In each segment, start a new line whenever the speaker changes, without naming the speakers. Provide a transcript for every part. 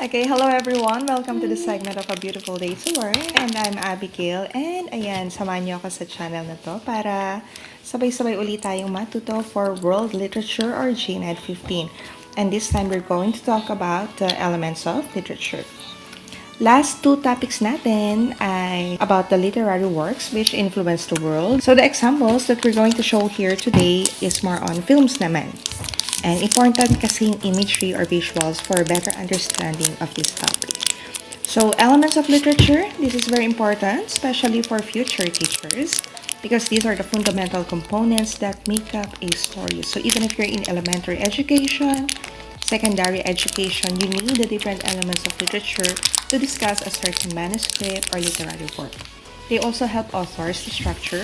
Okay, hello everyone. Welcome to the segment of A Beautiful Day to Learn. And I'm Abigail. And ayan, samahan niyo ako sa channel na to para sabay-sabay ulit tayong matuto for World Literature or GNED 15. And this time we're going to talk about the elements of literature. Last two topics natin ay about the literary works which influenced the world. So the examples that we're going to show here today is more on films naman. And important kasing imagery or visuals for a better understanding of this topic. So elements of literature, this is very important, especially for future teachers, because these are the fundamental components that make up a story. So even if you're in elementary education, secondary education, you need the different elements of literature to discuss a certain manuscript or literary work. They also help authors to structure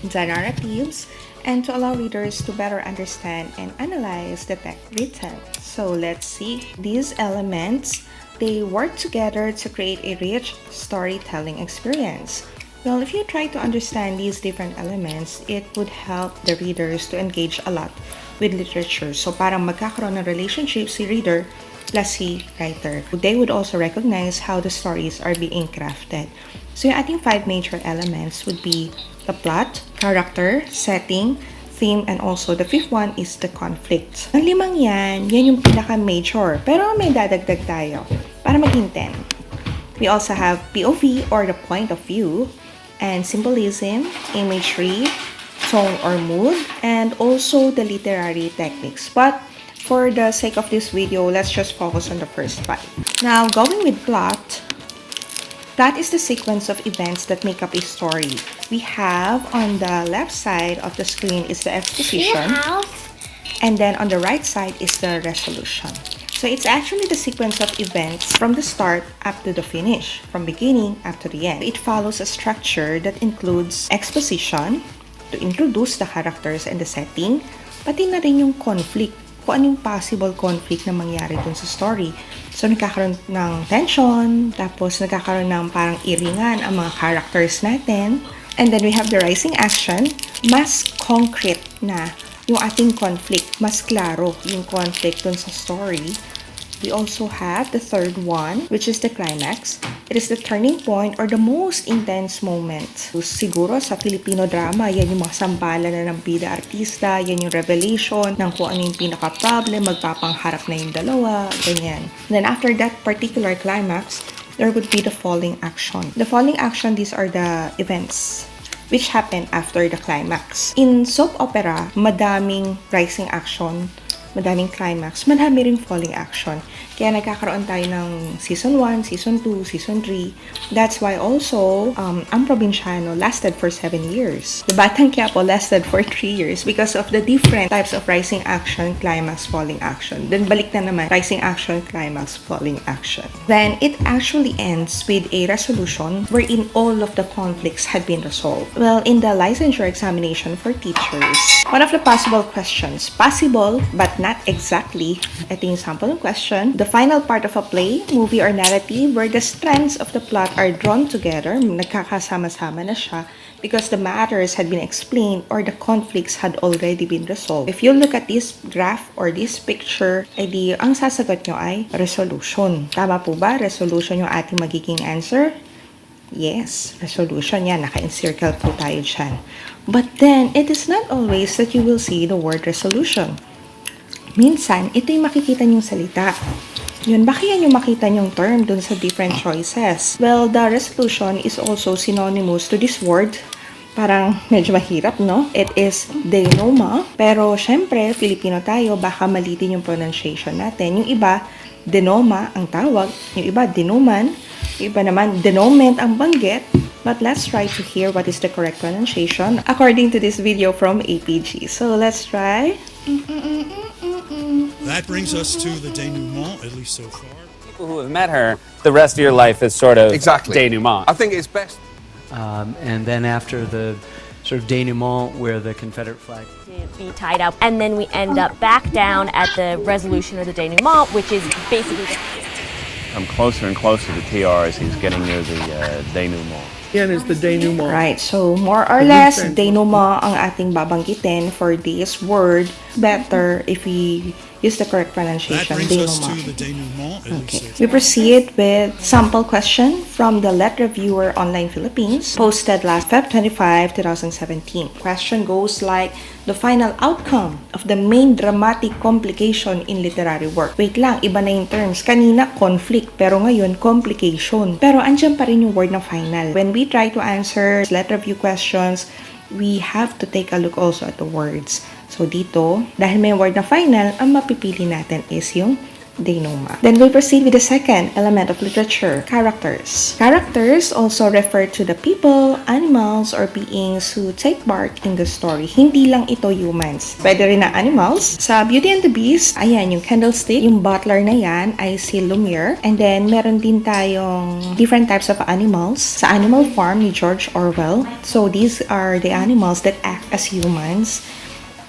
the narratives and to allow readers to better understand and analyze the text written. So let's see. These elements, they work together to create a rich storytelling experience. Well, if you try to understand these different elements, it would help the readers to engage a lot with literature. So parang magkakaroon ng relationship si reader plus si writer. They would also recognize how the stories are being crafted. So yung ating 5 major elements would be the plot, character, setting, theme, and also the 5th one is the conflict. Ang 5 yan yung pinaka-major. Pero may dadagdag tayo para maging 10. We also have POV or the point of view, and symbolism, imagery, tone or mood, and also the literary techniques. But for the sake of this video, let's just focus on the first 5. Now, going with plot, that is the sequence of events that make up a story. We have on the left side of the screen is the exposition, and then on the right side is the resolution. So it's actually the sequence of events from the start up to the finish, from beginning up to the end. It follows a structure that includes exposition to introduce the characters and the setting, pati na rin yung conflict, kung anong possible conflict na mangyari dun sa story. So, nagkakaroon ng tension, tapos nagkakaroon ng parang iringan ang mga characters natin. And then we have the rising action. Mas concrete na yung ating conflict. Mas klaro yung conflict dun sa story. We also have the third one, which is the climax. It is the turning point or the most intense moment. So, siguro sa Filipino drama, yan yung mga sambalan na ng bida artista, yan yung revelation ng kung ano yung pinaka-problem, magpapangharap na yung dalawa, ganyan. And then after that particular climax, there would be the falling action. The falling action, these are the events which happen after the climax. In soap opera, madaming rising action, madaming climax, madami ring falling action. Kaya nagkakaroon tayo ng Season 1, Season 2, Season 3. That's why also, ang Probinsyano lasted for 7 years. The Batang Quiapo lasted for 3 years because of the different types of rising action, climax, falling action. Then balik na naman, rising action, climax, falling action. Then it actually ends with a resolution wherein all of the conflicts had been resolved. Well, in the licensure examination for teachers, one of the possible questions, possible but not exactly, ito yung sample ng question, the final part of a play, movie, or narrative where the strands of the plot are drawn together, nagkakasama-sama na siya, because the matters had been explained or the conflicts had already been resolved. If you look at this graph or this picture, ay ang sasagot nyo ay resolution. Tama po ba? Resolution yung ating magiging answer? Yes, resolution yan. Naka-encircle po tayo dyan. But then, it is not always that you will see the word resolution. Minsan, ito yung makikita niyong salita. Yun, bakit yan yung makita niyong term dun sa different choices? Well, the resolution is also synonymous to this word. Parang medyo mahirap, no? It is denoma. Pero, syempre, Filipino tayo, baka mali din yung pronunciation natin. Yung iba, denoma ang tawag. Yung iba, denuman. Yung iba naman, denoment ang banggit. But let's try to hear what is the correct pronunciation according to this video from APG. So, let's try.
That brings us to the denouement, at least so far.
People who have met her, the rest of your life is sort of denouement.
I think it's best.
And then after the sort of denouement where the Confederate flag
be tied up, and then we end up back down at the resolution or the denouement, which is basically
I'm closer and closer to TR as he's getting near the denouement.
Yan is the denouement.
Right, so more or less, denouement ang ating babanggitin for this word. Better if we use the correct
That
pronunciation,
brings us to
denouement.
the denouement, at
Okay.
least so
We proceed with sample question from the Let Reviewer Online Philippines, posted last Feb 25, 2017. Question goes like, the final outcome of the main dramatic complication in literary work. Wait lang, iba na yung terms. Kanina, conflict, pero ngayon, complication. Pero andyan pa rin yung word na final. When we try to answer Let Review questions, we have to take a look also at the words. So dito, dahil may word na final, ang mapipili natin is yung denouement. Then we'll proceed with the second element of literature, characters. Characters also refer to the people, animals, or beings who take part in the story. Hindi lang ito humans. Pwede rin na animals. Sa Beauty and the Beast, ayan, yung candlestick, yung butler na yan ay si Lumiere. And then, meron din tayong different types of animals sa Animal Farm ni George Orwell. So, these are the animals that act as humans.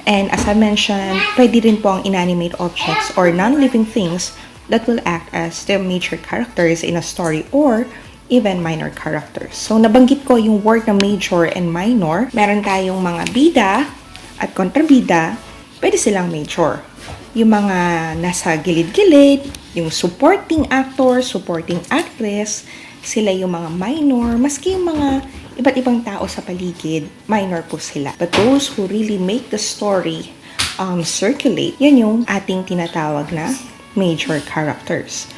And as I mentioned, pwede rin po ang inanimate objects or non-living things that will act as the major characters in a story or even minor characters. So, nabanggit ko yung word na major and minor. Meron tayong mga bida at kontrabida, pwede silang major. Yung mga nasa gilid-gilid, yung supporting actor, supporting actress, sila yung mga minor, maski yung mga iba't ibang tao sa paligid, minor po sila. But those who really make the story circulate, yun yung ating tinatawag na major characters.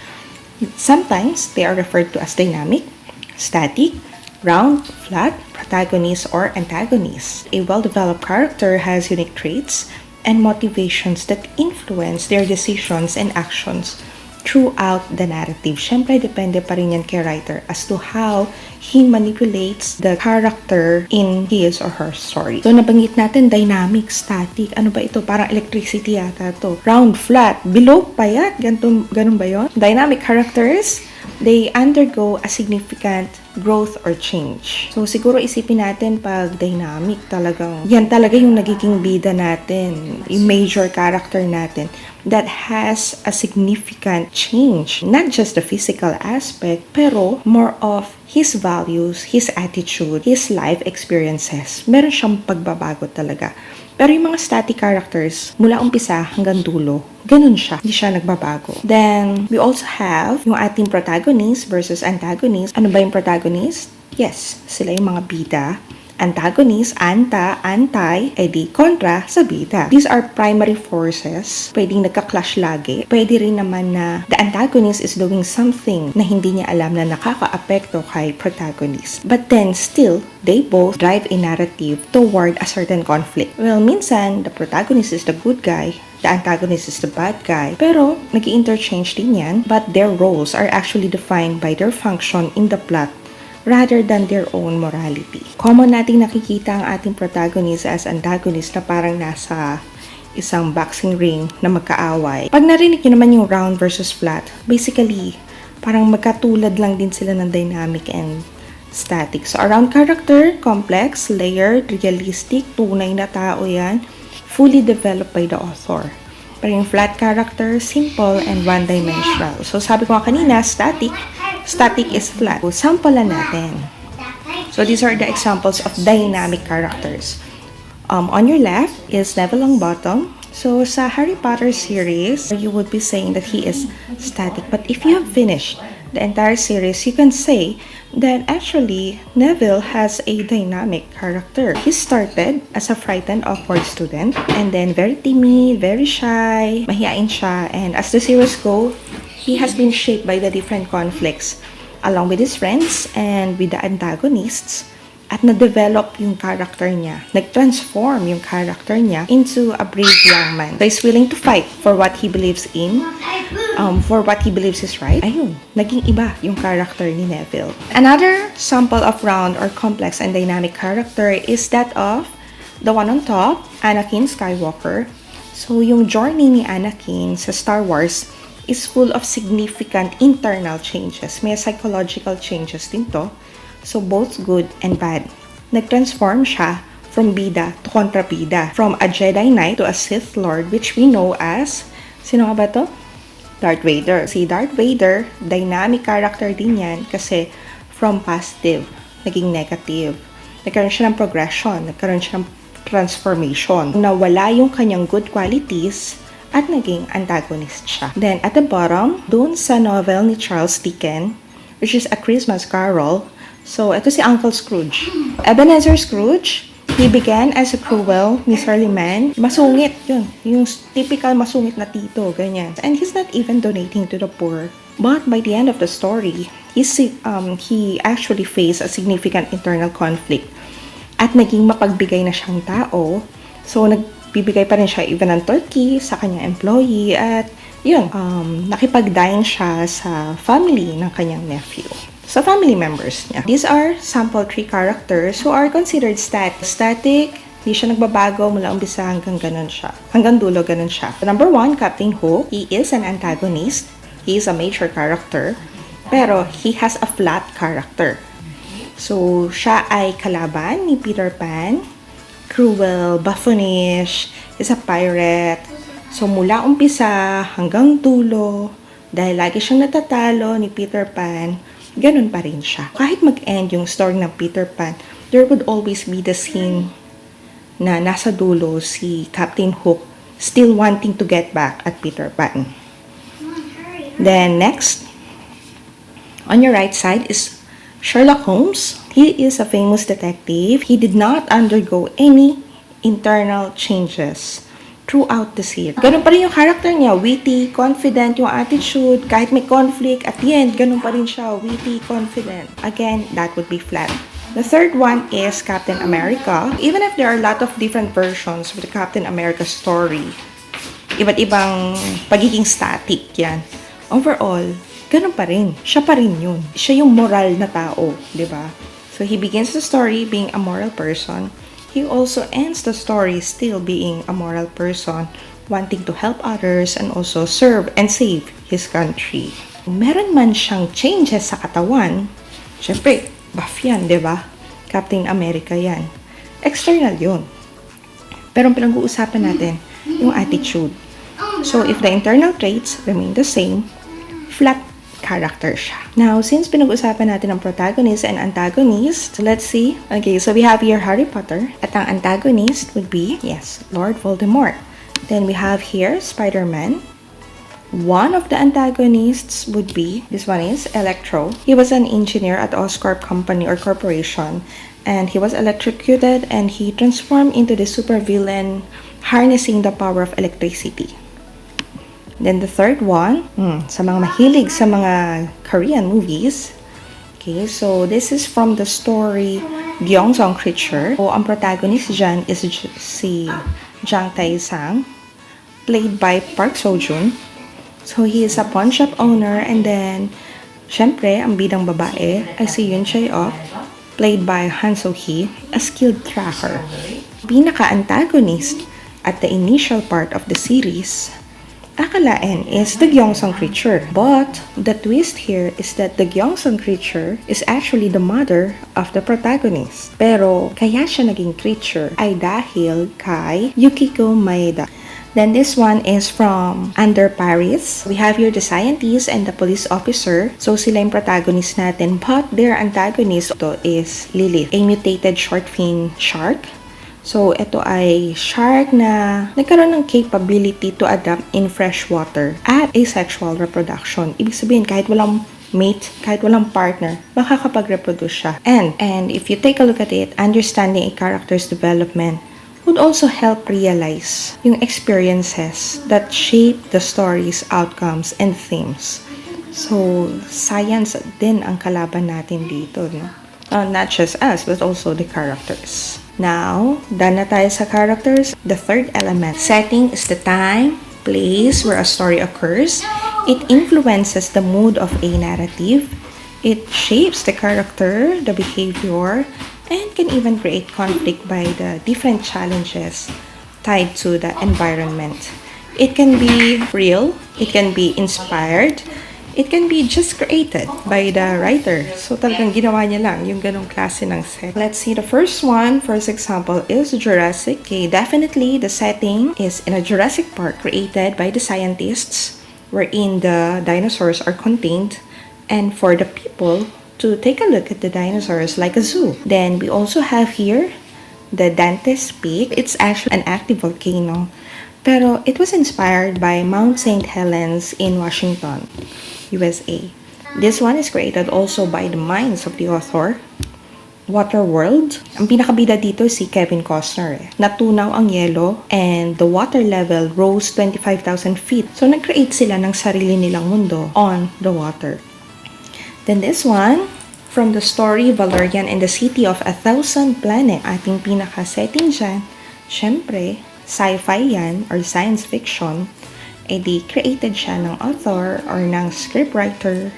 Sometimes, they are referred to as dynamic, static, round, flat, protagonist, or antagonist. A well-developed character has unique traits and motivations that influence their decisions and actions throughout the narrative. Siyempre, depende pa rin yan kay writer as to how he manipulates the character in his or her story. So, nabanggit natin dynamic, static. Ano ba ito? Parang electricity yata to. Round, flat, bilog, payat. Ganun ba yun? Dynamic characters, they undergo a significant growth or change. So, siguro isipin natin pag dynamic talagang, yan talaga yung nagiging bida natin, yung major character natin that has a significant change. Not just the physical aspect, pero more of his values, his attitude, his life experiences. Meron siyang pagbabago talaga. Pero yung mga static characters, mula umpisa hanggang dulo, ganun siya. Hindi siya nagbabago. Then, we also have yung ating protagonist versus antagonist. Ano ba yung protagonist? Yes, sila yung mga bida. Antagonist, anti, edi kontra sa bida. These are primary forces. Pwedeng nagka-clash lagi. Pwede rin naman na the antagonist is doing something na hindi niya alam na nakaka-apekto kay protagonist. But then, still, they both drive a narrative toward a certain conflict. Well, minsan, the protagonist is the good guy, the antagonist is the bad guy. Pero, nag-i-interchange din yan, but their roles are actually defined by their function in the plot rather than their own morality. Common nating nakikita ang ating protagonist as antagonist na parang nasa isang boxing ring na magkaaway. Pag narinig nyo naman yung round versus flat, basically, parang magkatulad lang din sila ng dynamic and static. So, a round character, complex, layered, realistic, tunay na tao yan, fully developed by the author. Pero yung flat character, simple and one-dimensional. So, sabi ko nga kanina, static is flat. So, sample natin. So, these are the examples of dynamic characters. On your left is Neville Longbottom. So, sa Harry Potter series, you would be saying that he is static. But if you have finished the entire series, you can say that actually Neville has a dynamic character. He started as a frightened, awkward student and then very timid, very shy, mahiyain siya. And as the series go, he has been shaped by the different conflicts along with his friends and with the antagonists at na-develop yung character niya. Nag-transform yung character niya into a brave young man that is willing to fight for what he believes in, for what he believes is right. Ayun, naging iba yung character ni Neville. Another sample of round or complex and dynamic character is that of the one on top, Anakin Skywalker. So, yung journey ni Anakin sa Star Wars is full of significant internal changes. May psychological changes din to. So, both good and bad. Nag-transform siya from bida to kontrabida. From a Jedi Knight to a Sith Lord, which we know as, sino nga ba to? Darth Vader. Si Darth Vader, dynamic character din yan kasi from positive, naging negative. Nagkaroon siya ng progression, nagkaroon siya ng transformation. Nawala yung kanyang good qualities at naging antagonist siya. Then, at the bottom, dun sa novel ni Charles Dickens, which is A Christmas Carol, so ito si Uncle Scrooge. Ebenezer Scrooge, he began as a cruel, miserly man. Masungit, yun. Yung typical masungit na tito, ganyan. And he's not even donating to the poor. But by the end of the story, he actually faced a significant internal conflict. At naging mapagbigay na siyang tao. So, nagbibigay pa rin siya even ng turkey sa kanyang employee. At yun, nakipag-dine siya sa family ng kanyang nephew. Sa family members niya. These are sample 3 characters who are considered static. Hindi siya nagbabago mula umpisa hanggang ganun siya. Hanggang dulo, ganun siya. Number 1, Captain Hook. He is an antagonist. He is a major character. Pero he has a flat character. So, siya ay kalaban ni Peter Pan. Cruel, buffoonish, is a pirate. So, mula umpisa hanggang dulo, dahil lagi siyang natatalo ni Peter Pan, ganun pa rin siya. Kahit mag-end yung story ng Peter Pan, there would always be the scene na nasa dulo si Captain Hook still wanting to get back at Peter Pan. Then next, on your right side is Sherlock Holmes. He is a famous detective. He did not undergo any internal changes throughout the series. Ganun pa rin yung character niya, witty, confident yung attitude, kahit may conflict, at the end, ganun pa rin siya, witty, confident. Again, that would be flat. The third one is Captain America. Even if there are a lot of different versions of the Captain America story, iba't ibang pagiging static yan. Overall, ganun pa rin. Siya pa rin yun. Siya yung moral na tao, di ba? So, he begins the story being a moral person. He also ends the story still being a moral person, wanting to help others and also serve and save his country. Meron man siyang changes sa katawan, syempre, buff yan, di ba? Captain America yan. External yun. Pero ang pinag-uusapan natin, yung attitude. So, if the internal traits remain the same, flat character siya. Now, since pinag-usapan natin ang protagonist and antagonist, let's see. Okay, so we have here Harry Potter. At ang antagonist would be, yes, Lord Voldemort. Then we have here Spider-Man. One of the antagonists would be, this one is Electro. He was an engineer at Oscorp Company or Corporation, and he was electrocuted and he transformed into the supervillain harnessing the power of electricity. Then the third one, sa mga mahilig sa mga Korean movies. Okay, so this is from the story Gyeongsong Creature. So, ang protagonist dyan is si Jang Tae-sang, played by Park Seo-joon. So he is a pawn shop owner, and then, syempre, ang bidang babae ay si Yoon Chae-ok, played by Han So-hee, a skilled tracker. Pinaka-antagonist at the initial part of the series, akalain is the Gyeongsong Creature. But the twist here is that the Gyeongsong Creature is actually the mother of the protagonist. Pero kaya siya naging creature ay dahil kay Yukiko Maeda. Then this one is from Under Paris. We have here the scientist and the police officer. So sila yung protagonist natin. But their antagonist is Lilith, a mutated short fin shark. So, ito ay shark na nagkaroon ng capability to adapt in fresh water at asexual reproduction. Ibig sabihin, kahit walang mate, kahit walang partner, makakapag-reproduce siya. And if you take a look at it, understanding a character's development would also help realize yung experiences that shape the story's outcomes and themes. So, science din ang kalaban natin dito, no? Not just us, but also the characters. Now, done na tayo sa characters. The third element. Setting is the time, place where a story occurs. It influences the mood of a narrative. It shapes the character, the behavior, and can even create conflict by the different challenges tied to the environment. It can be real, it can be inspired, it can be just created by the writer. So talagang ginawa niya lang yung ganong klase ng set. Let's see the first one. First example is Jurassic. Okay, definitely the setting is in a Jurassic Park created by the scientists wherein the dinosaurs are contained. And for the people to take a look at the dinosaurs like a zoo. Then we also have here the Dante's Peak. It's actually an active volcano, pero it was inspired by Mount St. Helens in Washington, USA. This one is created also by the minds of the author. Waterworld. Ang pinakabida dito si Kevin Costner. Natunaw ang yelo and the water level rose 25,000 feet. So nag-create sila ng sarili nilang mundo on the water. Then this one, from the story Valerian and the City of 1,000 Planet. Ating pinaka-setting dyan, syempre, sci-fi yan or science fiction. Created siya ng author or ng scriptwriter.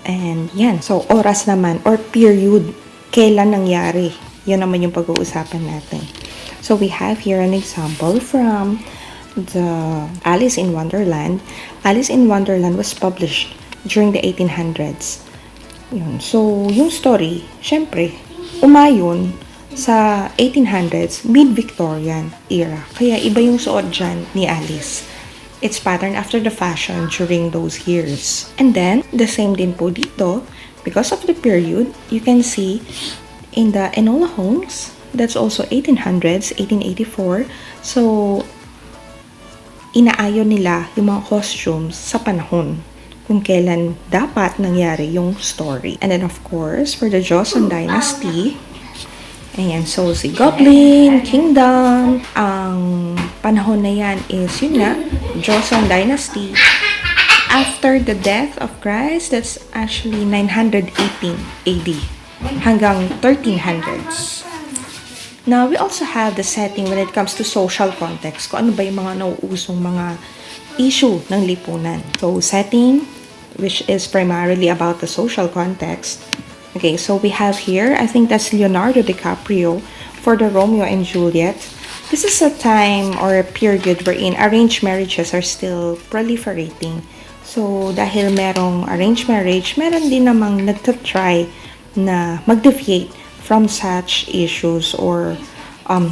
And yan. So, oras naman or period. Kailan nangyari? Yan naman yung pag-uusapan natin. So, we have here an example from the Alice in Wonderland. Alice in Wonderland was published during the 1800s. Yun. So, yung story, syempre, umayon sa 1800s, mid-Victorian era. Kaya iba yung suot dyan ni Alice. It's patterned after the fashion during those years. And then, the same din po dito, because of the period, you can see in the Enola Holmes, that's also 1800s, 1884. So, inaayon nila yung mga costumes sa panahon kung kailan dapat nangyari yung story. And then, of course, for the Joseon Dynasty, ayan, so si Goblin Kingdom, ang panahon na yan is, yun nga, Joseon Dynasty. After the death of Christ, that's actually 918 AD hanggang 1300s. Now, we also have the setting when it comes to social context. Kung ano ba yung mga nauusong mga issue ng lipunan. So, setting, which is primarily about the social context. Okay, so we have here, I think that's Leonardo DiCaprio for the Romeo and Juliet. This is a time or a period wherein arranged marriages are still proliferating. So, dahil merong arranged marriage, meron din namang nagtatry na mag-deviate from such issues or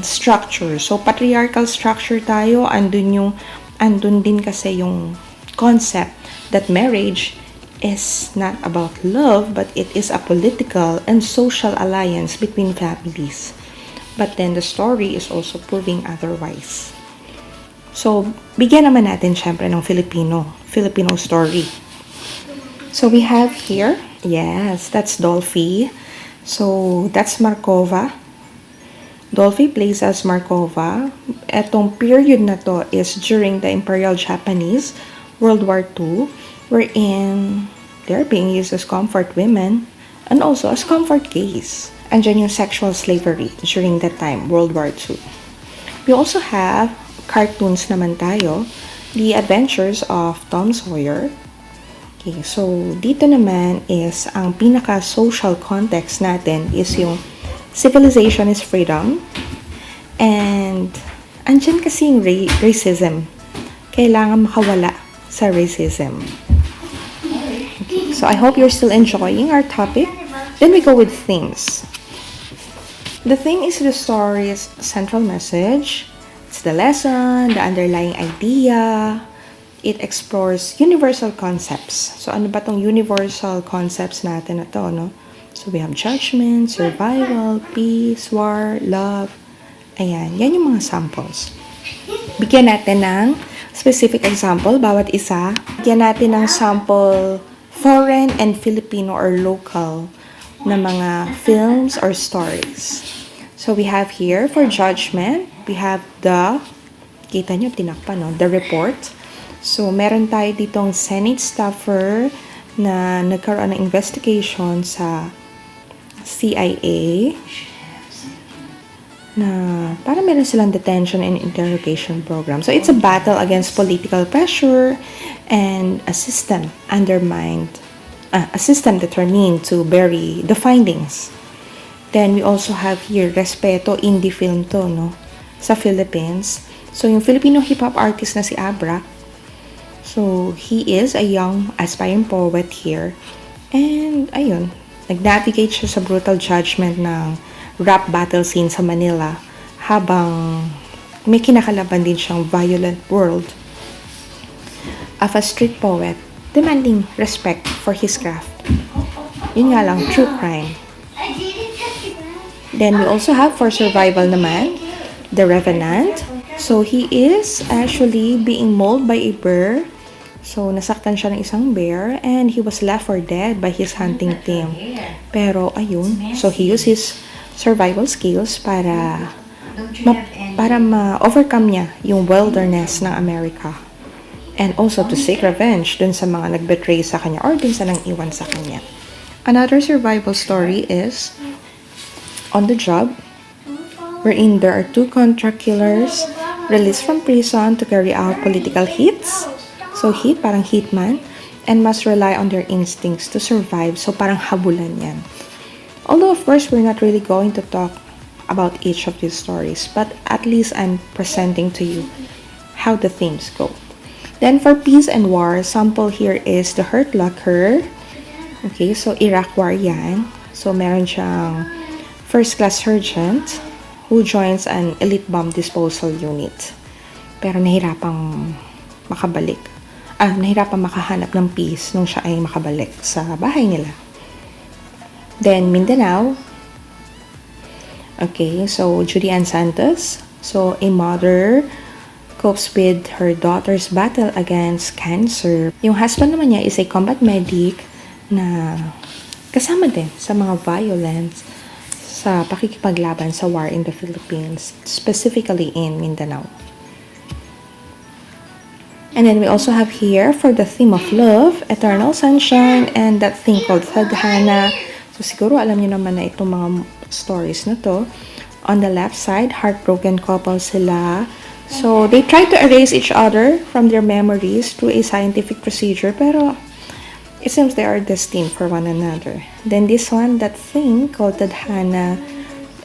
structure. So, patriarchal structure tayo, andun din kasi yung concept that marriage is not about love, but it is a political and social alliance between families. But then the story is also proving otherwise. So, bigyan naman natin syempre ng Filipino story. So, we have here, yes, that's Dolphy. So, that's Markova. Dolphy plays as Markova. Etong period na to is during the Imperial Japanese World War II, wherein they're being used as comfort women and also as comfort gays. Andyan yung sexual slavery during that time, World War II. We also have cartoons naman tayo, The Adventures of Tom Sawyer. Okay, so dito naman is ang pinaka-social context natin is yung civilization is freedom and andyan kasi yung racism. Kailangan makawala sa racism. Okay, so I hope you're still enjoying our topic. Then we go with themes. The theme is the story's central message. It's the lesson, the underlying idea. It explores universal concepts. So, ano ba tong universal concepts natin na to, no? So, we have judgment, survival, peace, war, love. Ayan, yan yung mga samples. Bigyan natin ng specific example, bawat isa. Bigyan natin ng sample foreign and Filipino or local na mga films or stories. So, we have here for judgment, we have kita nyo, tinakpan, no? The report. So, meron tayo ditong Senate staffer na nagkaroon ng investigation sa CIA na para meron silang detention and interrogation program. So, it's a battle against political pressure and a system determined to bury the findings. Then, we also have here, Respeto, indie film to, no? Sa Philippines. So, yung Filipino hip-hop artist na si Abra, so, he is a young aspiring poet here. And, ayun, nag-navigate siya sa brutal judgment ng rap battle scene sa Manila habang may kinakalaban din siyang violent world of a street poet demanding respect for his craft. Yun nga lang, true crime. Then we also have for survival naman, The Revenant. So he is actually being mauled by a bear. So nasaktan siya ng isang bear and he was left for dead by his hunting team. Pero ayun, so he used his survival skills para ma-overcome niya yung wilderness ng America. And also to seek revenge dun sa mga nag-betray sa kanya or dun sa nang iwan sa kanya. Another survival story is On the Job, wherein there are two contract killers released from prison to carry out political hits. So hit, parang hitman, and must rely on their instincts to survive. So parang habulan yan. Although of course we're not really going to talk about each of these stories, but at least I'm presenting to you how the themes go. Then for Peace and War, sample here is The Hurt Locker. Okay, so Iraq War yan. So meron siyang first-class sergeant who joins an elite bomb disposal unit. Pero nahirapang makahanap ng peace nung siya ay makabalik sa bahay nila. Then Mindanao. Okay, so Judy Ann Santos. So a mother copes with her daughter's battle against cancer. Yung husband naman niya is a combat medic na kasama din sa mga violence sa pakikipaglaban sa war in the Philippines, specifically in Mindanao. And then we also have here for the theme of love, Eternal Sunshine, and that thing called Tadhana. So siguro alam niyo naman na itong mga stories na to. On the left side, heartbroken couple sila. So they try to erase each other from their memories through a scientific procedure, pero it seems they are destined for one another. Then this one, that thing called Tadhana,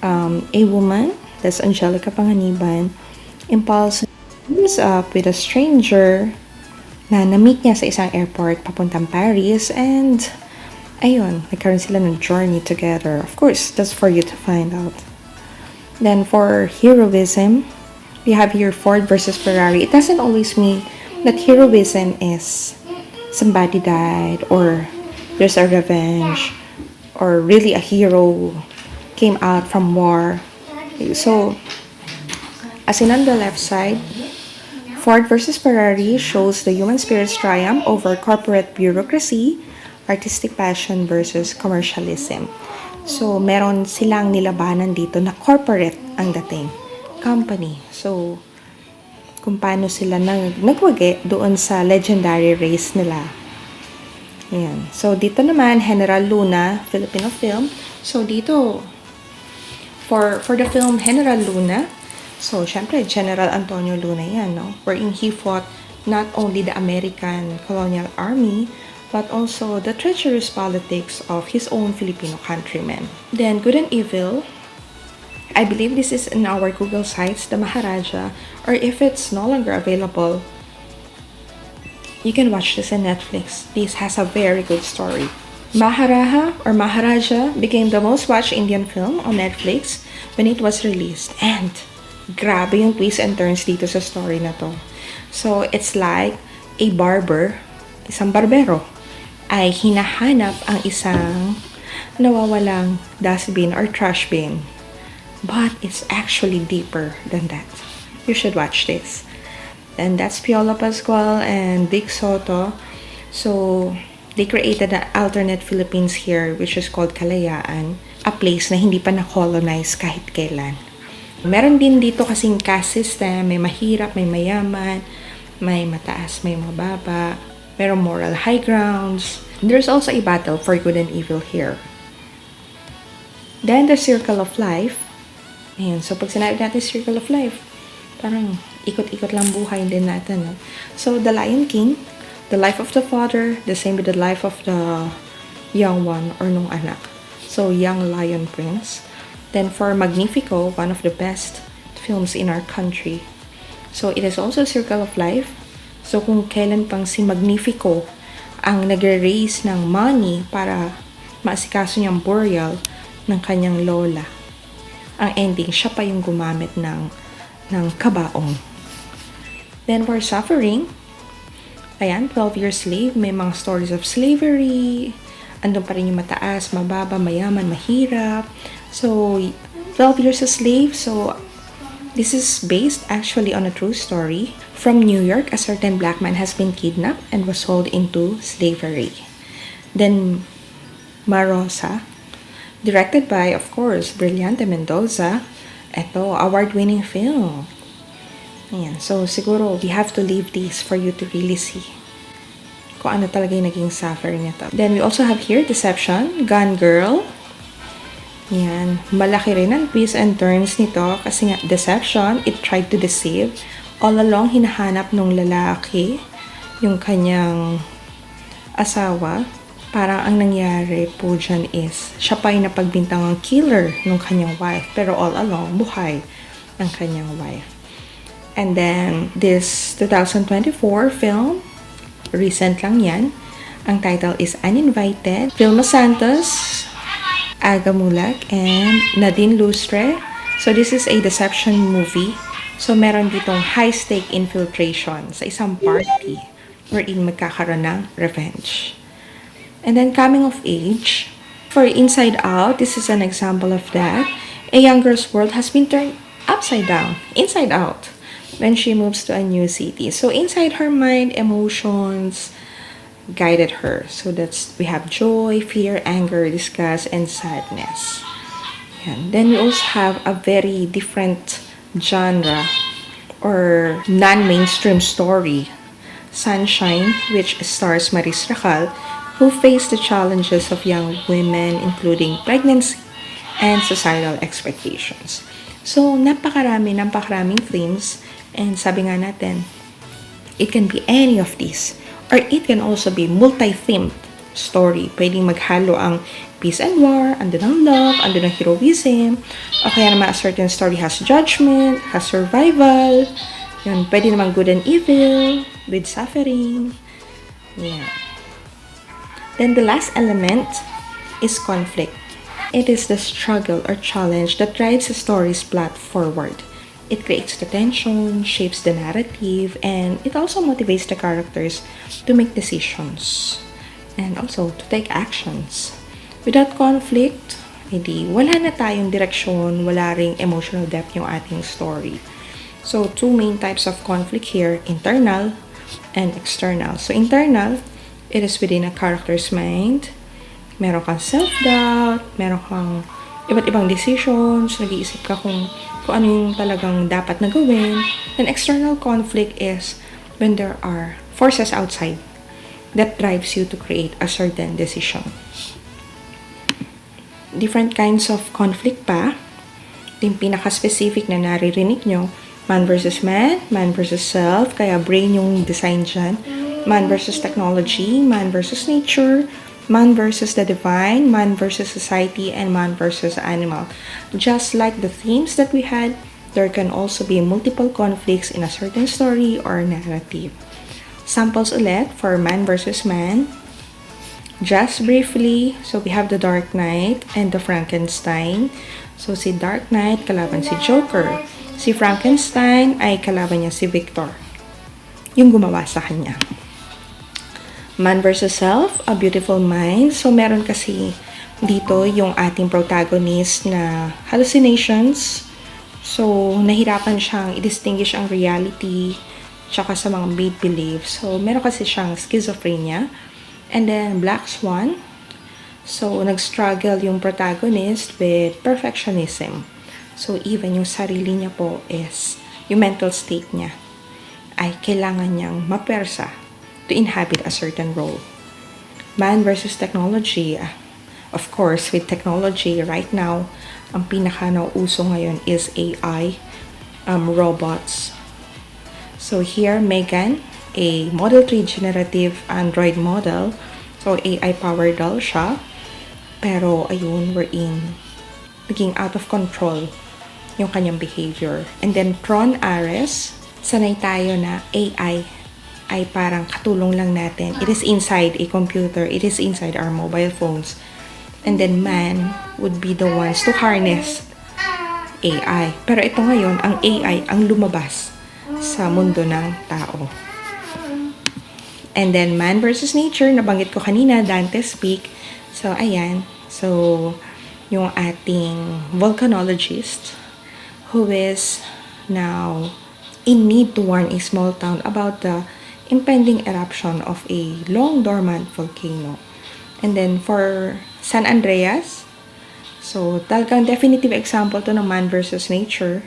a woman, that's Angelica Panganiban, impulse meets up with a stranger na na-meet niya sa isang airport papuntang Paris, and ayun, nagkaroon sila ng journey together. Of course, that's for you to find out. Then for heroism, we have here Ford versus Ferrari. It doesn't always mean that heroism is somebody died or there's a revenge or really a hero came out from war. So as in on the left side, Ford versus Ferrari shows the human spirit's triumph over corporate bureaucracy, artistic passion versus commercialism. So meron silang nilabanan dito na corporate ang dating, company. So kung paano sila nagwagi doon sa legendary race nila. Ayan. So, dito naman, General Luna, Filipino film. So, dito, for the film General Luna, so, syempre, General Antonio Luna yan, no? Wherein he fought not only the American colonial army, but also the treacherous politics of his own Filipino countrymen. Then, Good and Evil, I believe this is in our Google sites, The Maharaja, or if it's no longer available, you can watch this on Netflix. This has a very good story. Maharaja or Maharaja became the most watched Indian film on Netflix when it was released. And grabe yung twists and turns dito sa story na to. So it's like a barber, isang barbero, ay hinahanap ang isang nawawalang dustbin or trash bin. But it's actually deeper than that. You should watch this. And that's Piolo Pascual and Vic Soto. So, they created an alternate Philippines here, which is called Kalayaan. A place na hindi pa na-colonize kahit kailan. Meron din dito kasing caste system. May mahirap, may mayaman, may mataas, may mababa. Merong moral high grounds. There's also a battle for good and evil here. Then, the circle of life. Ayan, so pag sinabi natin circle of life, parang ikot-ikot lang buhay din natin. No? So, The Lion King, the life of the father, the same with the life of the young one or nung anak. So, Young Lion Prince. Then for Magnifico, one of the best films in our country. So, it is also Circle of Life. So, kung kailan pang si Magnifico ang nagre-raise ng money para maasikaso niyang burial ng kanyang lola, ang ending, siya pa yung gumamit ng kabaong. Then for Suffering, ayan, 12 Years Slave, may mga stories of slavery, andun pa rin yung mataas, mababa, mayaman, mahirap. So, 12 Years a Slave. So, this is based actually on a true story. From New York, a certain black man has been kidnapped and was sold into slavery. Then, Marosa, directed by, of course, Brillante Mendoza. Ito, award-winning film. Ayan. So, siguro, we have to leave this for you to really see kung ano talaga yung naging suffering nito. Then, we also have here, Deception, Gone Girl. Yan. Malaki rin ang twists and turns nito kasi nga, Deception, it tried to deceive. All along, hinahanap nung lalaki yung kanyang asawa. Parang ang nangyari po dyan is, siya pa yung napagbintangang killer nung kanyang wife. Pero all along, buhay ang kanyang wife. And then, this 2024 film, recent lang yan. Ang title is Uninvited. Vilma Santos, Aga Mulak, and Nadine Lustre. So, this is a deception movie. So, meron ditong high-stake infiltration sa isang party wherein magkakaroon ng revenge. And then, coming of age. For Inside Out, this is an example of that. A young girl's world has been turned upside down, inside out, when she moves to a new city. So, inside her mind, emotions guided her. So, we have joy, fear, anger, disgust, and sadness. Yan. Then, we also have a very different genre or non-mainstream story. Sunshine, which stars Maris Racal, who face the challenges of young women, including pregnancy and societal expectations. So, napakaraming themes. And sabi nga natin, it can be any of these. Or it can also be multi-themed story. Pwedeng maghalo ang peace and war, andun ang love, andun ang heroism, o kaya naman a certain story has judgment, has survival, yun, pwede naman good and evil, with suffering. Yeah. Then the last element is conflict. It is the struggle or challenge that drives a story's plot forward. It creates the tension, shapes the narrative, and it also motivates the characters to make decisions and also to take actions. Without conflict, edi wala na tayong direksyon, wala ring emotional depth yung ating story. So, two main types of conflict here, internal and external. So, internal, it is within a character's mind. Meron kang self-doubt, meron kang iba't ibang decisions, nag-iisip ka kung ano yung talagang dapat na gawin. Then external conflict is when there are forces outside that drives you to create a certain decision. Different kinds of conflict pa. Yung pinaka-specific na naririnig nyo, man versus man versus self, kaya brain yung design dyan. Man versus technology, man versus nature, man versus the divine, man versus society, and man versus animal. Just like the themes that we had, there can also be multiple conflicts in a certain story or narrative. Samples ulit for man versus man. Just briefly, so we have the Dark Knight and the Frankenstein. So si Dark Knight kalaban si Joker. Si Frankenstein ay kalaban niya si Victor, yung gumawa sa kanya. Man versus Self, A Beautiful Mind. So, meron kasi dito yung ating protagonist na hallucinations. So, nahirapan siyang i-distinguish ang reality tsaka sa mga made-believe. So, meron kasi siyang schizophrenia. And then, Black Swan. So, nag-struggle yung protagonist with perfectionism. So, even yung sarili niya po is, yung mental state niya ay kailangan niyang mapersa to inhabit a certain role. Man versus technology. Of course, with technology, right now, ang pinaka-nauuso ngayon is AI, robots. So here, Megan, a Model 3 generative Android model. So, AI-powered doll siya. Pero, ayun, we're naging out of control yung kanyang behavior. And then, Tron Ares, sanay tayo na AI ay parang katulong lang natin. It is inside a computer. It is inside our mobile phones. And then man would be the ones to harness AI. Pero ito ngayon, ang AI ang lumabas sa mundo ng tao. And then man versus nature, nabanggit ko kanina, Dante's Peak. So, ayan. So, yung ating volcanologist who is now in need to warn a small town about the impending eruption of a long dormant volcano. And then for San Andreas, so talagang definitive example to ng man versus nature.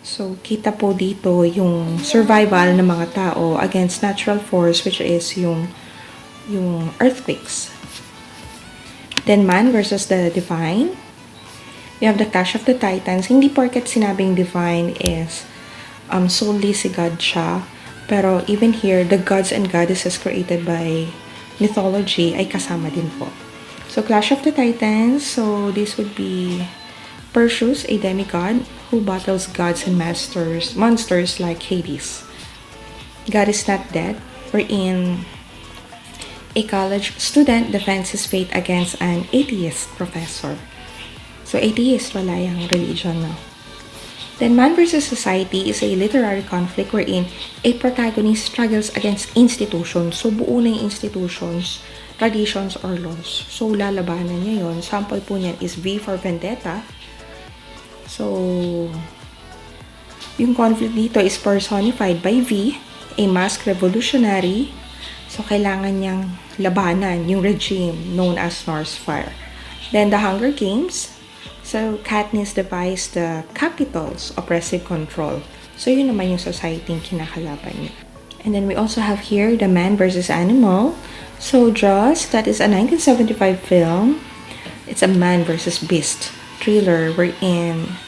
So kita po dito yung survival ng mga tao against natural force, which is yung earthquakes. Then man versus the divine. We have the Clash of the Titans. Hindi porket sinabing divine is solely si God siya. Pero even here, the gods and goddesses created by mythology ay kasama din po. So, Clash of the Titans. So, this would be Perseus, a demigod who battles gods and monsters like Hades. God is not dead, wherein a college student defends his faith against an atheist professor. So, atheist, wala yung religion, no? Then, Man versus Society is a literary conflict wherein a protagonist struggles against institutions. So, buo na yung institutions, traditions, or laws. So, lalabanan niya yun. Sample po niyan is V for Vendetta. So, yung conflict dito is personified by V, a masked revolutionary. So, kailangan niyang labanan yung regime known as Norse Fire. Then, the Hunger Games. So, Katniss devised the Capitol's oppressive control. So, yun naman yung society yung kinakalaban niya. And then, we also have here the Man versus Animal. So, Jaws, that is a 1975 film. It's a man versus beast thriller wherein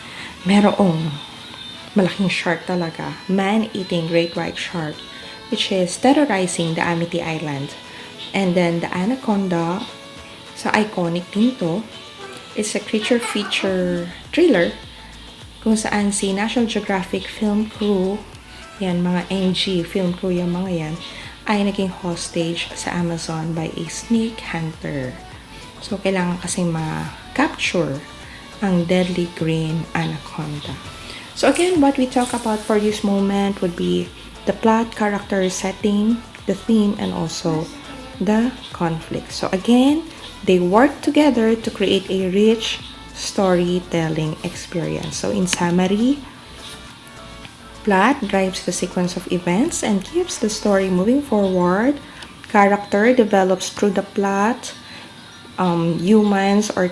merong malaking shark talaga. Man-eating great white shark, which is terrorizing the Amity Island. And then, the Anaconda, so iconic din to. It's a creature feature thriller kung saan si National Geographic film crew, yan, mga NG film crew yung mga yan, ay naging hostage sa Amazon by a snake hunter. So, kailangan kasi ma-capture ang deadly green anaconda. So, again, what we talk about for this moment would be the plot, character, setting, the theme, and also the conflict. So, again, they work together to create a rich storytelling experience. So, in summary, plot drives the sequence of events and keeps the story moving forward. Character develops through the plot. Humans or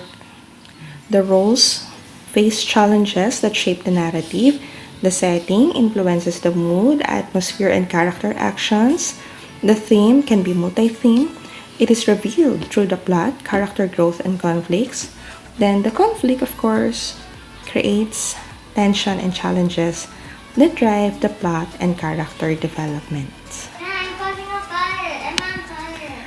the roles face challenges that shape the narrative. The setting influences the mood, atmosphere, and character actions. The theme can be multi-theme. It is revealed through the plot, character growth, and conflicts. Then the conflict, of course, creates tension and challenges that drive the plot and character development.
I'm causing a fire. I'm on fire.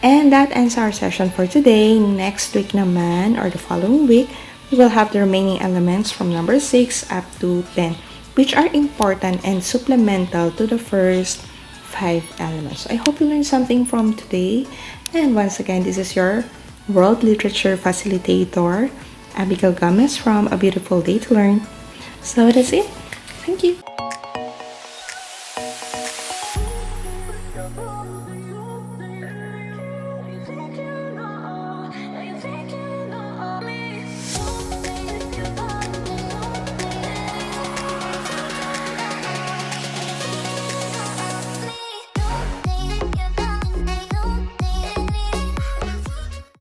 And that ends our session for today. Next week naman, or the following week, we will have the remaining elements from number 6 up to 10, which are important and supplemental to the first 5 elements. I hope you learned something from today. And once again, this is your World Literature Facilitator, Abigail Gomez from A Beautiful Day to Learn. So that's it. Thank you.